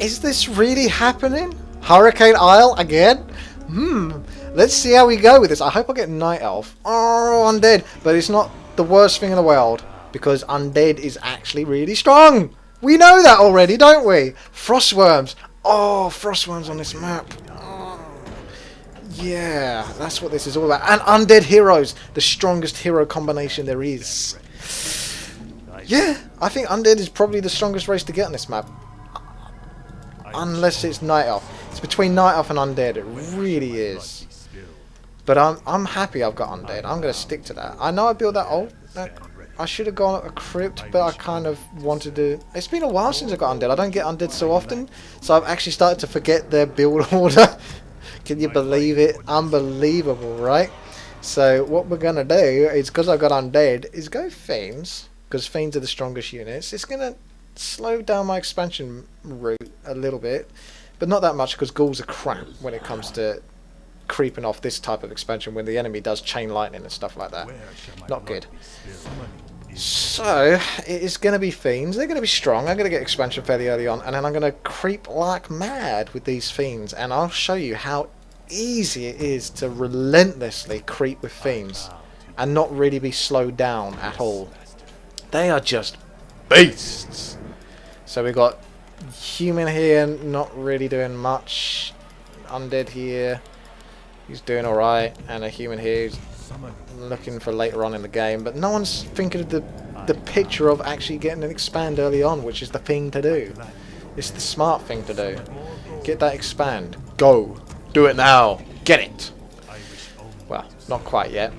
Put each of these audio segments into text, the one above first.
Is this really happening? Hurricane Isle again? Let's see how we go with this. I hope I get Night Elf. Oh, Undead. But it's not the worst thing in the world, because Undead is actually really strong. We know that already, don't we? Frostworms. Oh, Frostworms on this map. Oh, yeah, that's what this is all about. And Undead Heroes. The strongest hero combination there is. Yeah, I think Undead is probably the strongest race to get on this map. Unless it's Night Elf. It's between Night Elf and Undead. It really is. But I'm happy I've got Undead. I'm going to stick to that. I know I built that old. I should have gone a crypt, but I kind of wanted to... It's been a while since I got Undead. I don't get Undead so often. So I've actually started to forget their build order. Can you believe it? Unbelievable, right? So what we're going to do is, because I've got Undead, is go Fiends. Because Fiends are the strongest units. It's going to slow down my expansion route a little bit. But not that much, because Ghouls are crap when it comes to creeping off this type of expansion when the enemy does chain lightning and stuff like that. Not good. So it is going to be Fiends. They're going to be strong. I'm going to get expansion fairly early on, and then I'm going to creep like mad with these Fiends, and I'll show you how easy it is to relentlessly creep with Fiends and not really be slowed down at all. They are just beasts. So we've got Human here, not really doing much. Undead here, he's doing alright, and a Human here who's looking for later on in the game. But no one's thinking of the picture of actually getting an expand early on, which is the thing to do. It's the smart thing to do. Get that expand. Go. Do it now. Get it. Well, not quite yet.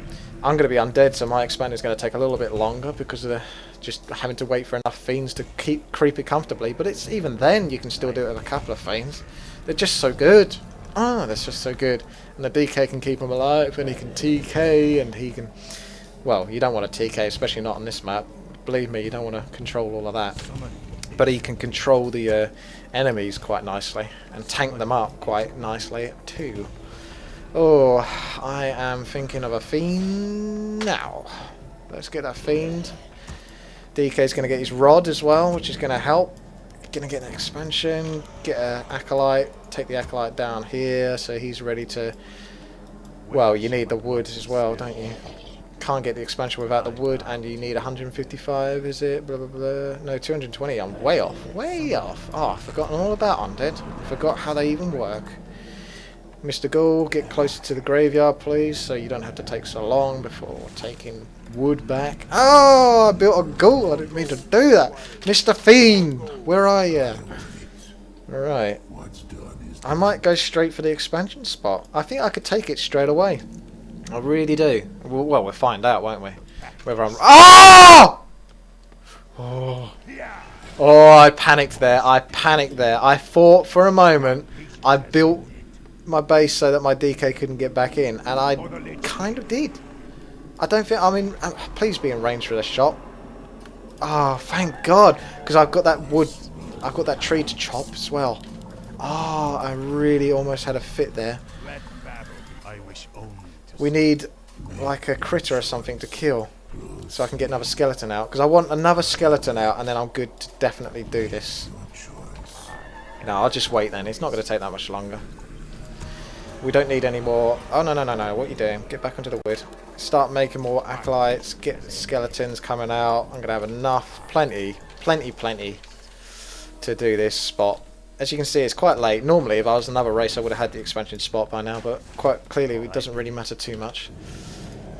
I'm going to be Undead, so my expand is going to take a little bit longer because of the just having to wait for enough Fiends to creep it comfortably. But it's even then you can still do it with a couple of Fiends. They're just so good. Ah, that's just so good. And the DK can keep him alive, and he can TK, and he can... Well, you don't want to TK, especially not on this map. Believe me, you don't want to control all of that. But he can control the enemies quite nicely, and tank them up quite nicely too. Oh, I am thinking of a Fiend now. Let's get that Fiend. DK's going to get his Rod as well, which is going to help. Going to get an expansion, get an Acolyte, take the Acolyte down here, so he's ready to... Well, you need the wood as well, don't you? Can't get the expansion without the wood, and you need 155, is it? Blah, blah, blah. No, 220, I'm way off. Way off. Oh, I've forgotten all about Undead. Forgot how they even work. Mr. Ghoul, get closer to the graveyard, please, so you don't have to take so long before taking wood back. Oh, I built a Ghoul. I didn't mean to do that. Mr. Fiend, where are you? Alright. I might go straight for the expansion spot. I think I could take it straight away. I really do. Well, we'll find out, won't we? Whether I'm... Oh! Oh, I panicked there. I panicked there. I thought for a moment I built my base so that my DK couldn't get back in, and I kind of did. I don't think... I mean, please be in range for the shot. Oh, thank God, because I've got that wood... I've got that tree to chop as well. Oh, I really almost had a fit there. We need like a critter or something to kill, so I can get another skeleton out, because I want another skeleton out, and then I'm good to definitely do this. No, I'll just wait then. It's not going to take that much longer. We don't need any more... Oh, no, no, no, no. What are you doing? Get back onto the wood. Start making more acolytes. Get skeletons coming out. I'm going to have enough. Plenty to do this spot. As you can see, it's quite late. Normally, if I was another race, I would have had the expansion spot by now, but quite clearly, it doesn't really matter too much.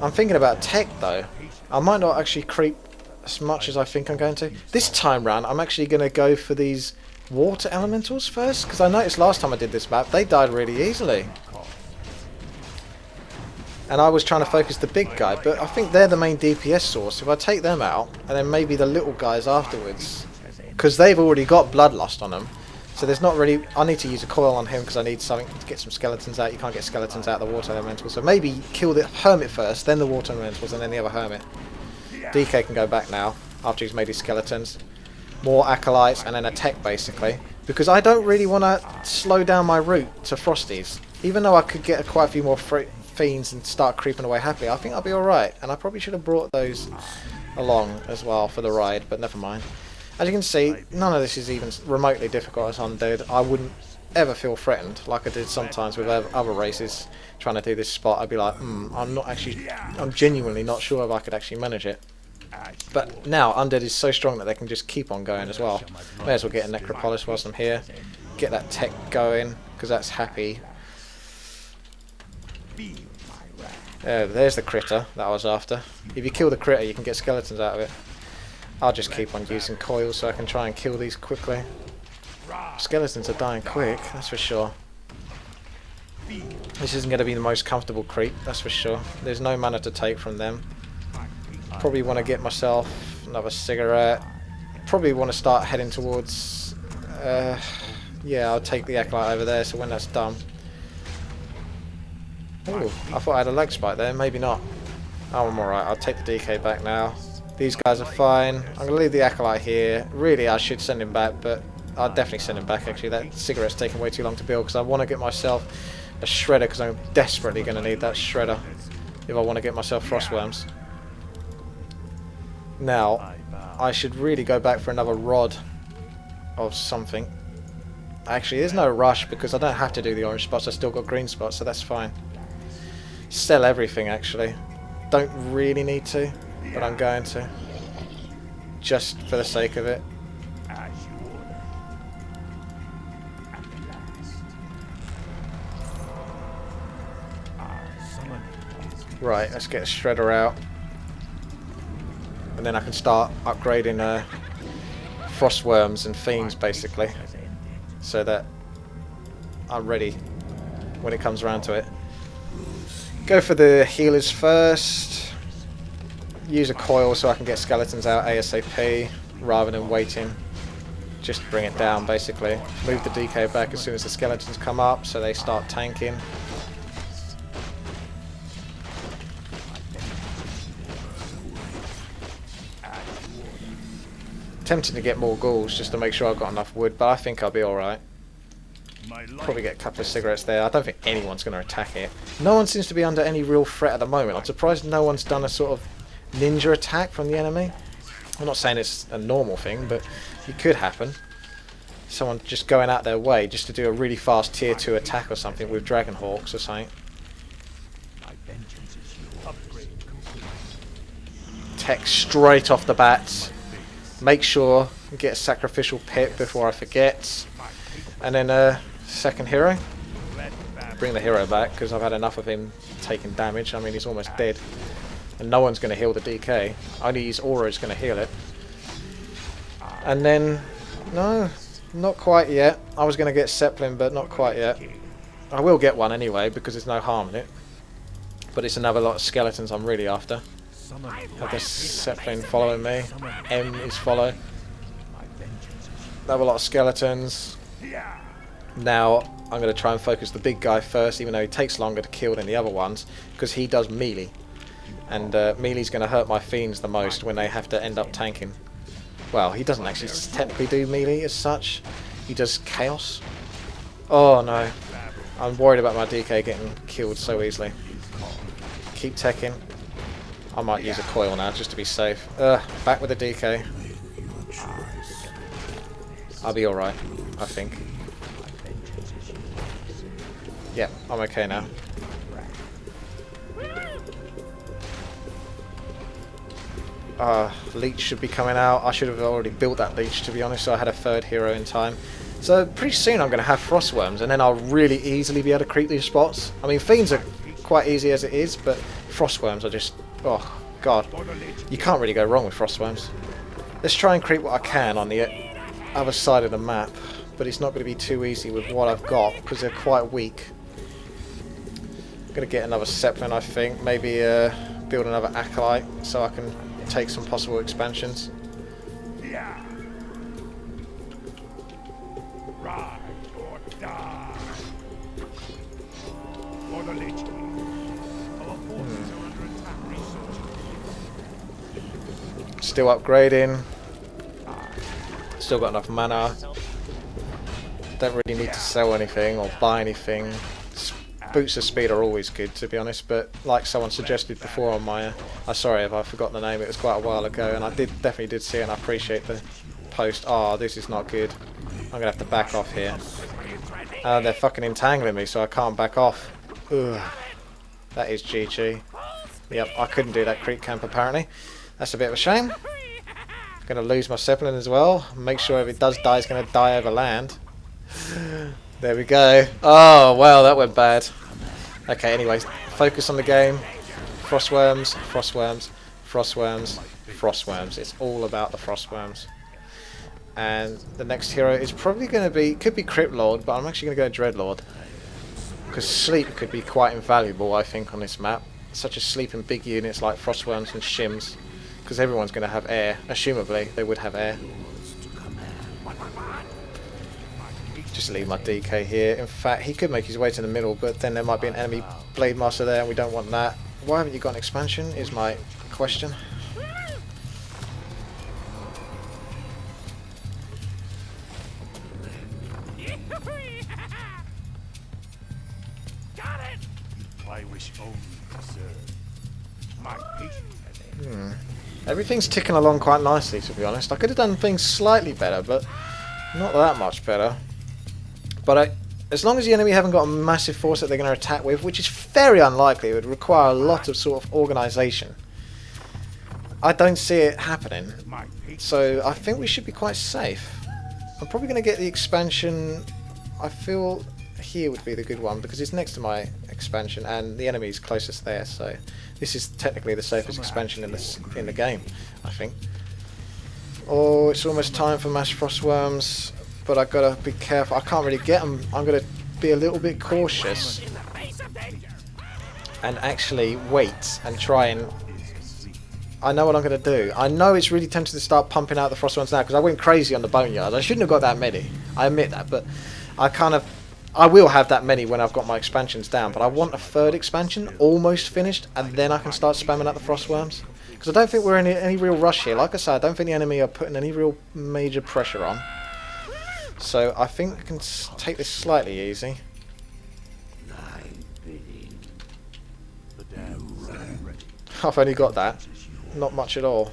I'm thinking about tech, though. I might not actually creep as much as I think I'm going to. This time round, I'm actually going to go for these water elementals first, because I noticed last time I did this map, they died really easily. And I was trying to focus the big guy, but I think they're the main DPS source. If I take them out, and then maybe the little guys afterwards, because they've already got Bloodlust on them, so there's not really... I need to use a coil on him because I need something to get some skeletons out. You can't get skeletons out of the water elemental, so maybe kill the hermit first, then the water elementals, and then the other hermit. DK can go back now, after he's made his skeletons. More acolytes, and then a tech, basically. Because I don't really want to slow down my route to Frosties. Even though I could get quite a few more fiends and start creeping away happily, I think I'll be alright. And I probably should have brought those along as well for the ride, but never mind. As you can see, none of this is even remotely difficult as Undead. I wouldn't ever feel threatened like I did sometimes with other races trying to do this spot. I'd be like, I'm genuinely not sure if I could actually manage it. But now Undead is so strong that they can just keep on going as well. May as well get a Necropolis whilst I'm here. Get that tech going, because that's happy. There's the critter that I was after. If you kill the critter, you can get skeletons out of it. I'll just keep on using coils so I can try and kill these quickly. Skeletons are dying quick, that's for sure. This isn't going to be the most comfortable creep, that's for sure. There's no mana to take from them. Probably want to get myself another cigarette. Probably want to start heading towards... yeah, I'll take the Acolyte over there, so when that's done... Ooh, I thought I had a leg spike there, maybe not. Oh, I'm alright, I'll take the DK back now. These guys are fine. I'm going to leave the Acolyte here. Really, I should send him back, but I'll definitely send him back, actually. That cigarette's taking way too long to build, because I want to get myself a shredder, because I'm desperately going to need that shredder if I want to get myself frostworms. Now, I should really go back for another rod of something. Actually, there's no rush, because I don't have to do the orange spots. I still got green spots, so that's fine. Sell everything, actually. Don't really need to, but I'm going to. Just for the sake of it. Right, let's get a shredder out. And then I can start upgrading frostworms and fiends, basically. So that I'm ready when it comes around to it. Go for the healers first. Use a coil so I can get skeletons out ASAP rather than waiting. Just bring it down, basically. Move the DK back as soon as the skeletons come up so they start tanking. Tempting to get more ghouls just to make sure I've got enough wood, but I think I'll be alright. Probably get a couple of cigarettes there. I don't think anyone's going to attack it. No one seems to be under any real threat at the moment. I'm surprised no one's done a sort of ninja attack from the enemy. I'm not saying it's a normal thing, but it could happen. Someone just going out their way just to do a really fast tier 2 attack or something with Dragon Hawks or something. Tech straight off the bat. Make sure I get a sacrificial pit before I forget. And then second hero. Bring the hero back because I've had enough of him taking damage. I mean, he's almost dead. And no one's going to heal the DK. Only his aura is going to heal it. And then... No, not quite yet. I was going to get Zeppelin, but not quite yet. I will get one anyway because there's no harm in it. But it's another lot of skeletons I'm really after. Have this Zeppelin following me. M is follow. Another lot of skeletons. Now I'm going to try and focus the big guy first, even though he takes longer to kill than the other ones, because he does melee. And melee's going to hurt my fiends the most when they have to end up tanking. Well, he doesn't actually technically do melee as such. He does chaos. Oh no. I'm worried about my DK getting killed so easily. Keep teching. I might use a coil now just to be safe. Back with the DK. I'll be alright, I think. Yeah, I'm okay now. Leech should be coming out. I should have already built that leech, to be honest, so I had a third hero in time. So pretty soon I'm going to have frostworms, and then I'll really easily be able to creep these spots. I mean, fiends are quite easy as it is, but frostworms are just... Oh, God. You can't really go wrong with frostworms. Let's try and creep what I can on the other side of the map, but it's not going to be too easy with what I've got, because they're quite weak. I'm going to get another Zeppelin, I think. Maybe build another Acolyte, so I can take some possible expansions. Ride or die. For the Lich King. Our forces are under attack. Still upgrading. Still got enough mana. Don't really need to sell anything or buy anything. Boots of speed are always good, to be honest, but like someone suggested before on my... sorry if I forgot the name, it was quite a while ago, and I definitely did see it, and I appreciate post. Oh, this is not good. I'm going to have to back off here. They're fucking entangling me, so I can't back off. Ugh. That is GG. Yep, I couldn't do that creep camp apparently. That's a bit of a shame. Going to lose my Zeppelin as well. Make sure if it does die, it's going to die over land. There we go. Oh, wow, that went bad. Okay, anyways, focus on the game. Frostworms, frostworms, frostworms, frostworms. It's all about the frostworms. And the next hero is probably going to be, could be Crypt Lord, but I'm actually going to go Dreadlord. Because sleep could be quite invaluable, I think, on this map. Such as sleep in big units like frostworms and shims. Because everyone's going to have air. Assumably, they would have air. Just leave my DK here. In fact, he could make his way to the middle, but then there might be an enemy Blade Master there, and we don't want that. Why haven't you got an expansion, is my question. I wish only to serve. My patience. Everything's ticking along quite nicely, to be honest. I could have done things slightly better, but not that much better. But as long as the enemy haven't got a massive force that they're going to attack with, which is very unlikely, it would require a lot of sort of organisation. I don't see it happening. So I think we should be quite safe. I'm probably going to get the expansion. I feel here would be the good one because it's next to my expansion and the enemy is closest there. So this is technically the safest expansion in the game, I think. Oh, it's almost time for mass frostworms, but I've got to be careful. I can't really get them. I'm going to be a little bit cautious and actually wait and try and... I know what I'm going to do. I know it's really tempting to start pumping out the frostworms now because I went crazy on the boneyard. I shouldn't have got that many. I admit that, but I will have that many when I've got my expansions down, but I want a third expansion almost finished, and then I can start spamming out the frostworms. Because I don't think we're in any real rush here. Like I said, I don't think the enemy are putting any real major pressure on. So I think I can take this slightly easy. I've only got that. Not much at all.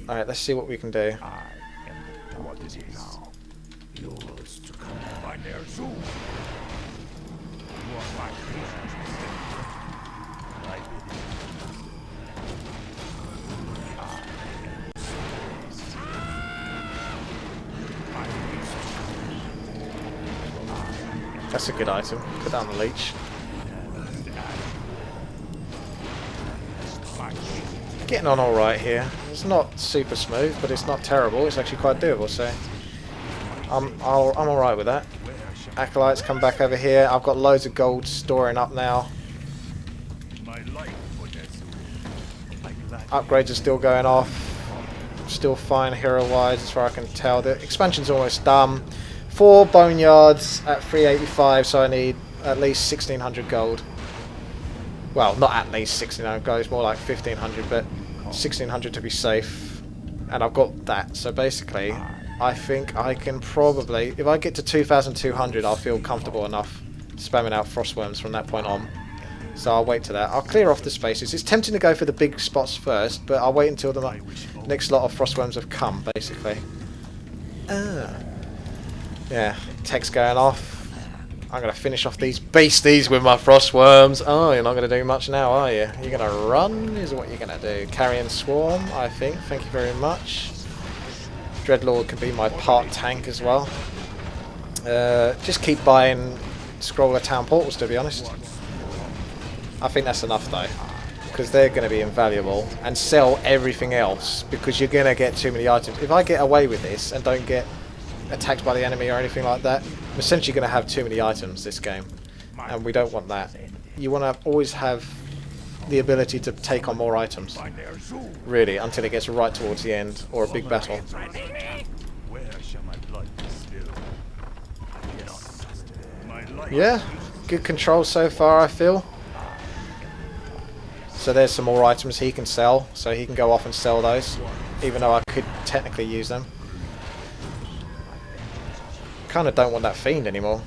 Alright, let's see what we can do. What is it now? Yours to come. Find there soon. You are my patience. I bid you. That's a good item. Put that on the leech. Getting on alright here. It's not super smooth, but it's not terrible. It's actually quite doable, so I'm alright with that. Acolytes come back over here. I've got loads of gold storing up now. Upgrades are still going off. Still fine hero-wise as far as I can tell. The expansion's almost done. 4 boneyards at 385, so I need at least 1600 gold. Well, not at least 1600 gold, it's more like 1500, but 1600 to be safe. And I've got that, so basically, I think I can probably, if I get to 2200, I'll feel comfortable enough spamming out frostworms from that point on. So I'll wait to that. I'll clear off the spaces. It's tempting to go for the big spots first, but I'll wait until the next lot of frostworms have come, basically. Yeah, tech's going off. I'm going to finish off these beasties with my frostworms. Oh, you're not going to do much now, are you? You're going to run, is what you're going to do. Carrion Swarm, I think. Thank you very much. Dreadlord can be my part tank as well. Just keep buying Scroller Town Portals, to be honest. I think that's enough, though. Because they're going to be invaluable. And sell everything else, because you're going to get too many items. If I get away with this and don't get attacked by the enemy or anything like that, I'm essentially going to have too many items this game, and we don't want that. You want to always have the ability to take on more items, really, until it gets right towards the end or a big battle. Yeah, good control so far, I feel. So there's some more items he can sell, so he can go off and sell those, even though I could technically use them. Kind of don't want that fiend anymore.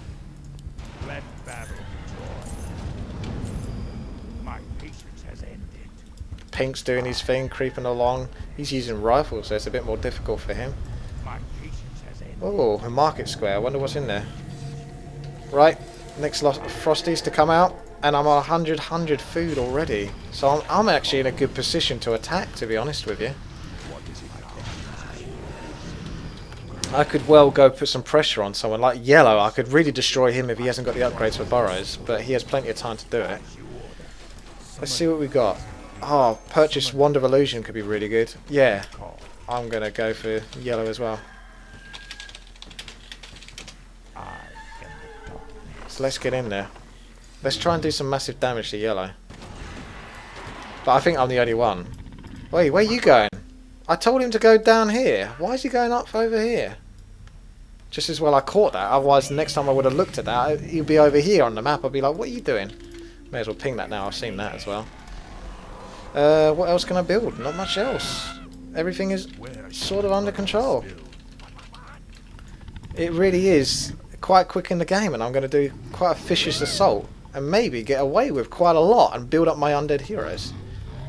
Pink's doing his thing, creeping along. He's using rifles, so it's a bit more difficult for him. Oh, a market square. I wonder what's in there. Right, next lot of Frosties to come out, and I'm on 100 food already. So I'm actually in a good position to attack, to be honest with you. I could well go put some pressure on someone like Yellow. I could really destroy him if he hasn't got the upgrades for burrows, but he has plenty of time to do it. Let's see what we got. Oh, purchase Wand of Illusion could be really good. Yeah, I'm going to go for Yellow as well. So let's get in there. Let's try and do some massive damage to Yellow. But I think I'm the only one. Wait, where are you going? I told him to go down here. Why is he going up over here? Just as well I caught that. Otherwise, the next time I would have looked at that, he'd be over here on the map. I'd be like, what are you doing? May as well ping that now. I've seen that as well. What else can I build? Not much else. Everything is sort of under control. It really is quite quick in the game, and I'm going to do quite a vicious assault and maybe get away with quite a lot and build up my undead heroes.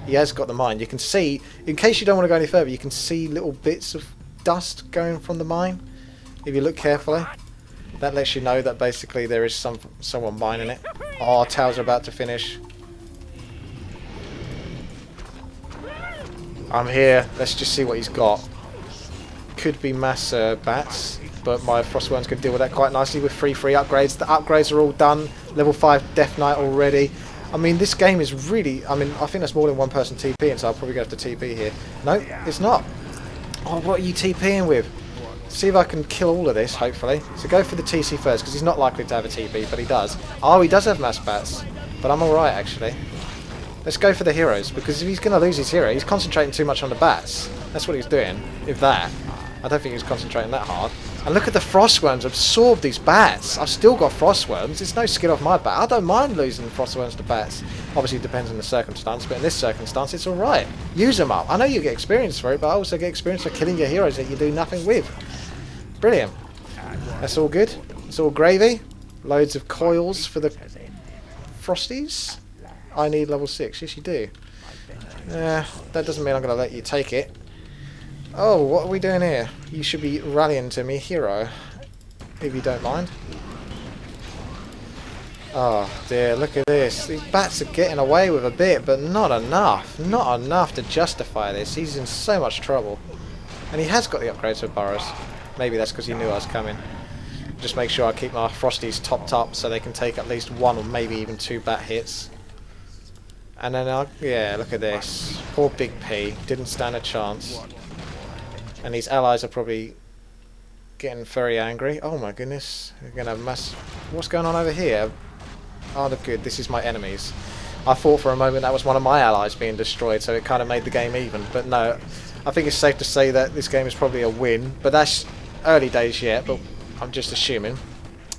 He has got the mine. You can see, in case you don't want to go any further, you can see little bits of dust going from the mine. If you look carefully, that lets you know that basically there is someone mining it. Oh, towers are about to finish. I'm here. Let's just see what he's got. Could be mass bats, but my Frostworms could deal with that quite nicely with free upgrades. The upgrades are all done. Level 5 Death Knight already. I mean, this game is really... I mean, I think that's more than one person TPing, so I'll probably go to TP here. No, it's not. Oh, what are you TPing with? See if I can kill all of this, hopefully. So go for the TC first, because he's not likely to have a TP, but he does. Oh, he does have mass bats. But I'm alright, actually. Let's go for the heroes, because if he's going to lose his hero, he's concentrating too much on the bats. That's what he's doing, if that. I don't think he's concentrating that hard. And look at the Frostworms absorb these bats. I've still got Frostworms. It's no skin off my bat. I don't mind losing Frostworms to bats. Obviously it depends on the circumstance, but in this circumstance it's alright. Use them up. I know you get experience for it, but I also get experience for killing your heroes that you do nothing with. Brilliant. That's all good. It's all gravy. Loads of coils for the Frosties. I need level 6. Yes, you do. That doesn't mean I'm going to let you take it. Oh, what are we doing here? You should be rallying to me, hero. If you don't mind. Oh dear, look at this. These bats are getting away with a bit, but not enough. Not enough to justify this. He's in so much trouble. And he has got the upgrades for burrows. Maybe that's because he knew I was coming. Just make sure I keep my Frosties topped up so they can take at least 1 or maybe even 2 bat hits. And then, yeah, look at this. Poor Big P. Didn't stand a chance. And these allies are probably getting very angry. Oh my goodness. We're going to have mass... What's going on over here? Oh, look good. This is my enemies. I thought for a moment that was one of my allies being destroyed, so it kind of made the game even. But no, I think it's safe to say that this game is probably a win. But that's early days yet, but I'm just assuming.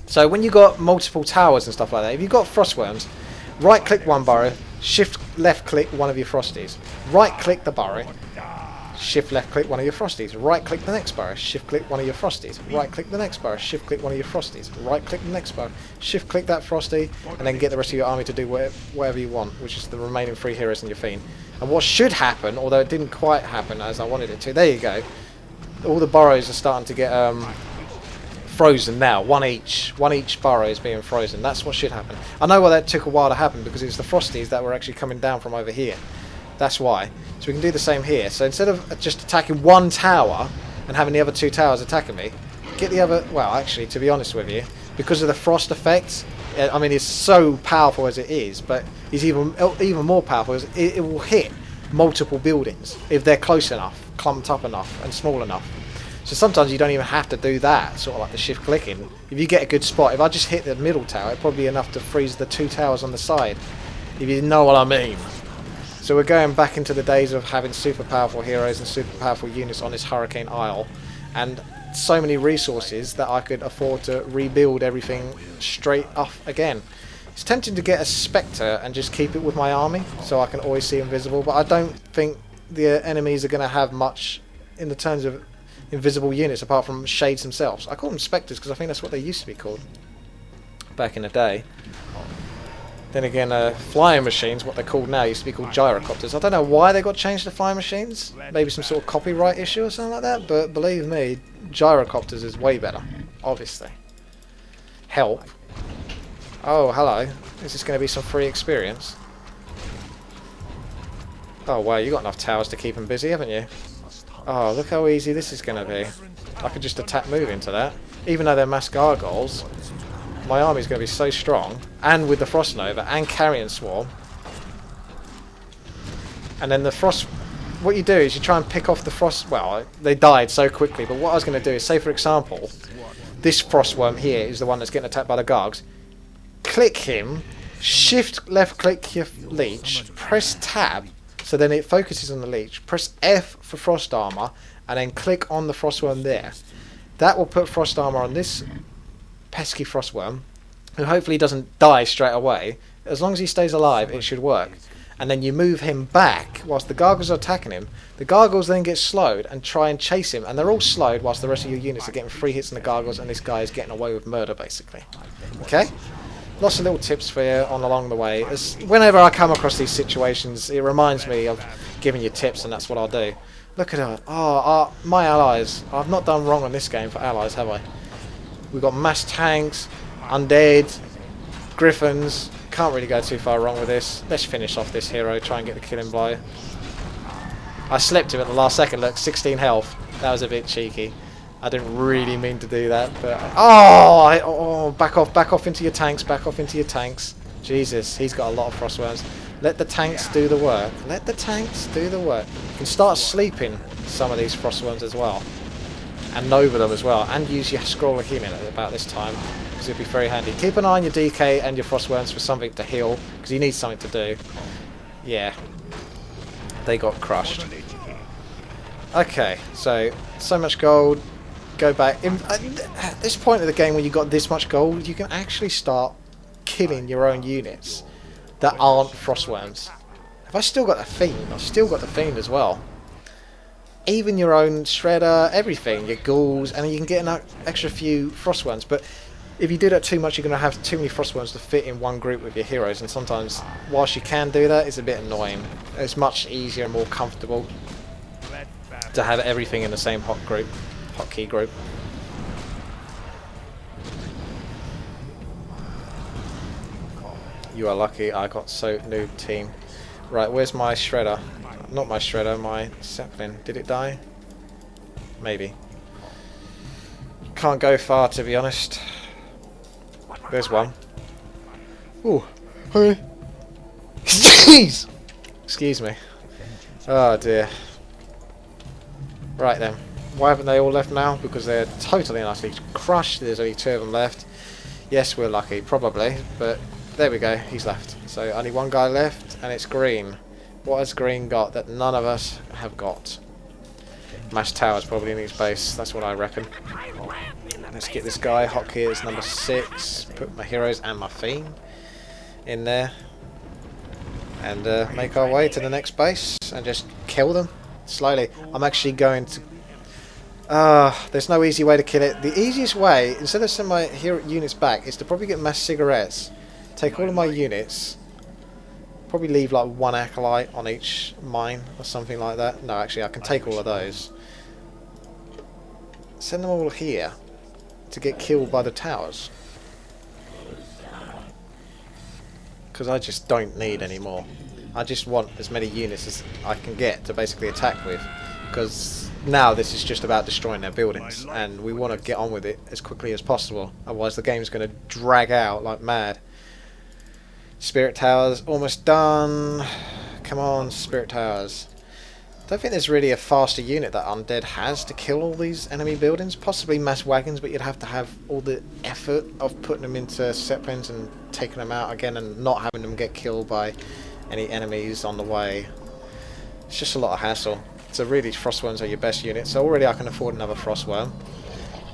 So when you got multiple towers and stuff like that, if you've got Frostworms, right-click one burrow, shift left-click one of your Frosties. Right-click the burrow. Shift left click one of your Frosties. Right click the next burrow. Shift click one of your Frosties. Right click the next burrow. Shift click one of your Frosties. Right click the next burrow. Shift click that Frosty, and then get the rest of your army to do whatever you want, which is the remaining 3 heroes in your fiend. And what should happen, although it didn't quite happen as I wanted it to, there you go. All the burrows are starting to get frozen now. One each burrow is being frozen. That's what should happen. I know why that took a while to happen, because it's the Frosties that were actually coming down from over here. That's why. So we can do the same here. So instead of just attacking one tower and having the other 2 towers attacking me, get the other... Well, actually, to be honest with you, because of the frost effect, I mean, it's so powerful as it is, but it's even more powerful as it will hit multiple buildings if they're close enough, clumped up enough, and small enough. So sometimes you don't even have to do that, sort of like the shift clicking. If you get a good spot, if I just hit the middle tower, it'd probably be enough to freeze the 2 towers on the side, if you know what I mean. So we're going back into the days of having super powerful heroes and super powerful units on this Hurricane Isle, and so many resources that I could afford to rebuild everything straight off again. It's tempting to get a Spectre and just keep it with my army, so I can always see invisible, but I don't think the enemies are going to have much in the terms of invisible units apart from Shades themselves. I call them Spectres because I think that's what they used to be called back in the day. Then again, flying machines, what they're called now, used to be called gyrocopters. I don't know why they got changed to flying machines. Maybe some sort of copyright issue or something like that. But believe me, gyrocopters is way better. Obviously. Help. Oh, hello. Is this going to be some free experience? Oh, wow, you got enough towers to keep them busy, haven't you? Oh, look how easy this is going to be. I could just attack move into that. Even though they're mass gargoyles, my army's going to be so strong. And with the Frost Nova and Carrion Swarm. And then the Frost... What you do is you try and pick off the Frost... Well, they died so quickly, but what I was going to do is, say for example, this Frostworm here is the one that's getting attacked by the Gargs. Click him, shift left click your leech, press tab, so then it focuses on the leech, press F for Frost Armor, and then click on the Frostworm there. That will put Frost Armor on this pesky Frostworm, who hopefully doesn't die straight away. As long as he stays alive, it should work. And then you move him back whilst the Gargoyles are attacking him. The Gargoyles then get slowed and try and chase him, and they're all slowed whilst the rest of your units are getting free hits on the Gargoyles, and this guy is getting away with murder, basically. Okay? Lots of little tips for you on along the way. Whenever I come across these situations, it reminds me of giving you tips, and that's what I'll do. Look at her. Oh, my allies. I've not done wrong on this game for allies, have I? We've got mass tanks, undead, griffins. Can't really go too far wrong with this. Let's finish off this hero, try and get the killing blow. I slept him at the last second. Look, 16 health. That was a bit cheeky. I didn't really mean to do that, but... Oh, back off into your tanks, back off into your tanks. Jesus, he's got a lot of Frostworms. Let the tanks do the work. Let the tanks do the work. You can start sleeping some of these Frostworms as well. And Nova them as well. And use your Scroll of Healing at about this time, because it'll be very handy. Keep an eye on your DK and your Frostworms for something to heal, because you need something to do. Yeah. They got crushed. Okay, so much gold. Go back. At this point of the game, when you've got this much gold, you can actually start killing your own units that aren't Frostworms. Have I still got the Fiend? I've still got the Fiend as well. Even your own Shredder, everything, your Ghouls, and you can get an extra few Frostworms. But if you do that too much, you're going to have too many Frostworms to fit in one group with your heroes, and sometimes, whilst you can do that, it's a bit annoying. It's much easier and more comfortable to have everything in the same hotkey group. You are lucky I got so noob team. Right, where's my Shredder? Not my Shredder, my Zeppelin. Did it die? Maybe. Can't go far, to be honest. There's one. Ooh. Hey. Jeez! Excuse me. Oh dear. Right then. Why haven't they all left now? Because they're totally and utterly crushed. There's only 2 of them left. Yes, we're lucky, probably. But there we go. He's left. So only one guy left, and it's green. What has green got that none of us have got? Mass towers probably in his base. That's what I reckon. Let's get this guy. Hotkey is number 6. Put my heroes and my Fiend in there. And make our way to the next base and just kill them slowly. I'm actually going to... there's no easy way to kill it. The easiest way, instead of sending my hero units back, is to probably get mass cigarettes. Take all of my units. Probably leave like 1 acolyte on each mine or something like that. No, actually I can take all of those. Send them all here to get killed by the towers. Because I just don't need any more. I just want as many units as I can get to basically attack with. Because now this is just about destroying their buildings. And we want to get on with it as quickly as possible. Otherwise the game's going to drag out like mad. Spirit Towers almost done. Come on, Spirit Towers. Don't think there's really a faster unit that Undead has to kill all these enemy buildings. Possibly mass wagons, but you'd have to have all the effort of putting them into zeppelins and taking them out again and not having them get killed by any enemies on the way. It's just a lot of hassle. So really, Frostworms are your best unit. So already I can afford another Frostworm.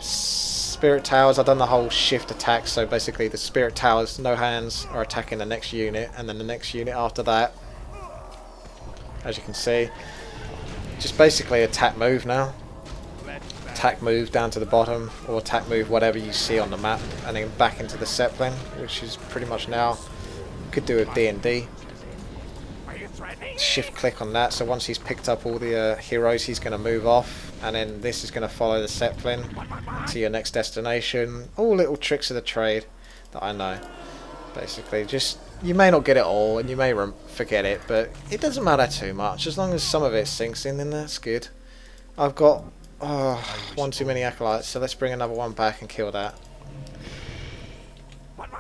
Spirit Towers, I've done the whole shift attack, so basically the Spirit Towers, no hands, are attacking the next unit, and then the next unit after that. As you can see, just basically attack move now. Attack move down to the bottom, or attack move whatever you see on the map, and then back into the Zeppelin, which is pretty much now Could do with D&D. Are you threatening? Shift click on that, so once he's picked up all the heroes, he's going to move off, and then this is going to follow the Zeppelin to your next destination. All little tricks of the trade that I know. Basically, just, you may not get it all, and you may forget it, but it doesn't matter too much. As long as some of it sinks in, then that's good. I've got one too many acolytes, so let's bring another one back and kill that. What?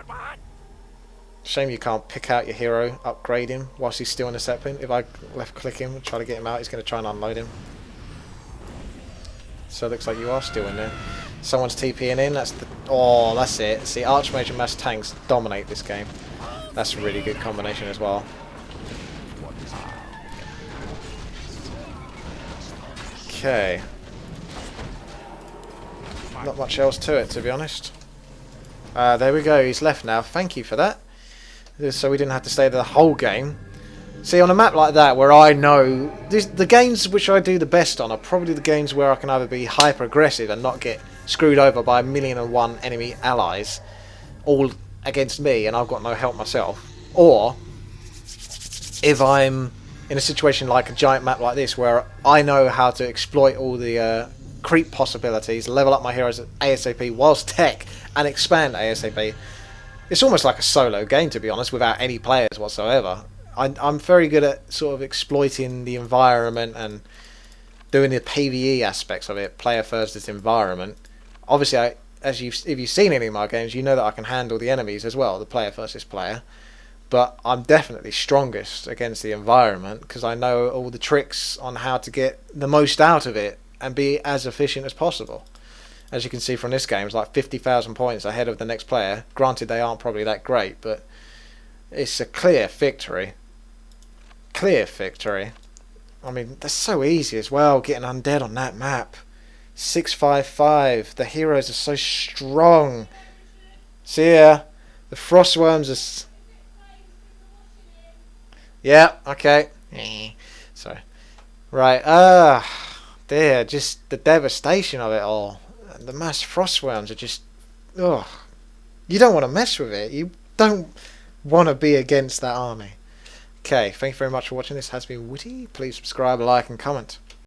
Shame you can't pick out your hero, upgrade him whilst he's still in the Zeppelin. If I left click him and try to get him out, he's going to try and unload him. So it looks like you are still in there. Someone's TPing in. That's the. Oh, that's it. See, Archmage and Mass Tanks dominate this game. That's a really good combination as well. Okay. Not much else to it, to be honest. There we go. He's left now. Thank you for that. So we didn't have to stay there the whole game. See, on a map like that, where I know the games which I do the best on are probably the games where I can either be hyper aggressive and not get screwed over by 1,000,001 enemy allies, all against me, and I've got no help myself, or if I'm in a situation like a giant map like this, where I know how to exploit all the creep possibilities, level up my heroes ASAP whilst tech, and expand ASAP. It's almost like a solo game, to be honest, without any players whatsoever. I'm very good at sort of exploiting the environment and doing the PvE aspects of it, player versus environment. Obviously, if you've seen any of my games, you know that I can handle the enemies as well, the player versus player. But I'm definitely strongest against the environment because I know all the tricks on how to get the most out of it and be as efficient as possible. As you can see from this game, it's like 50,000 points ahead of the next player. Granted, they aren't probably that great, but it's a clear victory. Clear victory. I mean, that's so easy as well, getting undead on that map. 655. The heroes are so strong. See ya. The frostworms are... Yeah, okay. Sorry. Right, there, just the devastation of it all. The mass frostworms are just... Ugh. You don't want to mess with it. You don't want to be against that army. Okay, thank you very much for watching. This has been Witty. Please subscribe, like and comment.